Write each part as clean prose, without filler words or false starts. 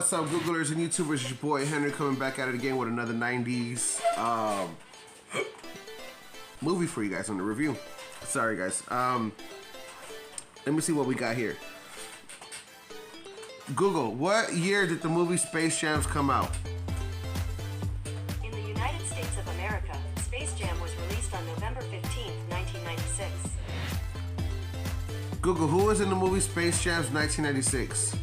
What's up, Googlers and YouTubers? It's your boy Henry coming back at it again with another 90s movie for you guys on the review. Sorry, guys. Let me see what we got here. Google, what year did the movie Space Jam come out? In the United States of America, Space Jam was released on November 15th, 1996. Google, who was in the movie Space Jam's 1996?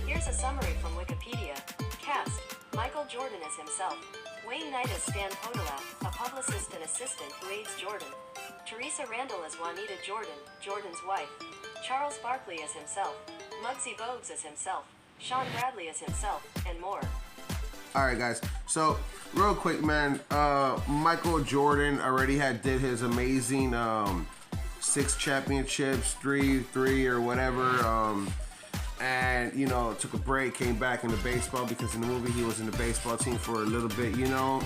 Here's a summary from Wikipedia. Cast: Michael Jordan as himself, Wayne Knight as Stan Podolak, a publicist and assistant who aids Jordan, Teresa Randall as Juanita Jordan, Jordan's wife, Charles Barkley as himself, Muggsy Bogues as himself, Sean Bradley as himself, and more. Alright, guys, so real quick, man, Michael Jordan already did his amazing 6 championships, three or whatever, and you know, took a break, came back into baseball because in the movie he was in the baseball team for a little bit, you know.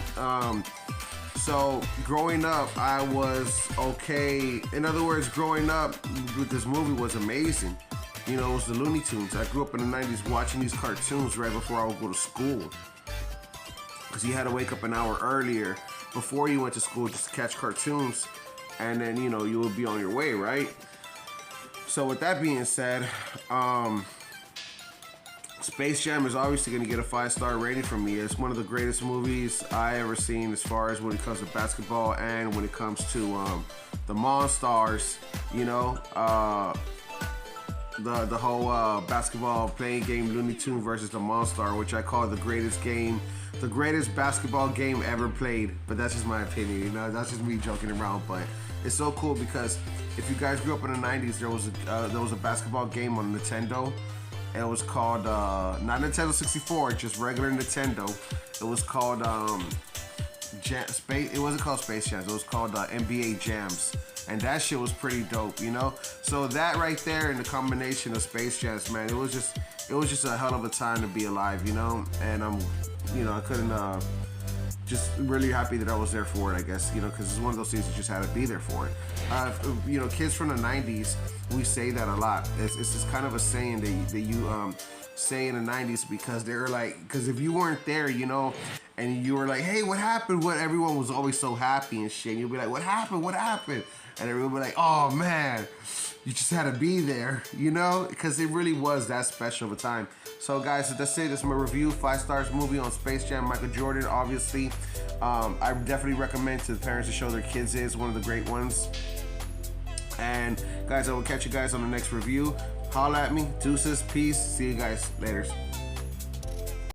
So growing up, I was okay. In other words, growing up with this movie was amazing. You know, it was the Looney Tunes. I grew up in the 90s watching these cartoons right before I would go to school, because you had to wake up an hour earlier before you went to school just to catch cartoons, and then, you know, you would be on your way, right? So with that being said, Space Jam is obviously going to get a 5-star rating from me. It's one of the greatest movies I ever seen as far as when it comes to basketball and when it comes to the Monstars, you know, the whole basketball playing game Looney Tune versus the Monstar, which I call the greatest basketball game ever played. But that's just my opinion, you know, that's just me joking around. But it's so cool because if you guys grew up in the 90s, there was a basketball game on Nintendo. It was called not Nintendo 64, just regular Nintendo. It was called it wasn't called Space Jams. It was called NBA Jams, and that shit was pretty dope, you know. So that right there, and the combination of Space Jams, man, it was just a hell of a time to be alive, you know. And I couldn't just really happy that I was there for it, I guess, you know, because it's one of those things you just had to be there for it. You know, kids from the 90s, we say that a lot. It's just kind of a saying that you say in the 90s, because they're like, because if you weren't there, you know, and you were like, hey, what happened? Everyone was always so happy and shit. And you'll be like, what happened? What happened? And everyone would be like, oh man, you just had to be there, you know, because it really was that special of a time. So guys, that's it. That's my review. 5 stars movie on Space Jam. Michael Jordan, obviously. I definitely recommend to the parents to show their kids it. It's one of the great ones. And guys, I will catch you guys on the next review. Holla at me. Deuces. Peace. See you guys later.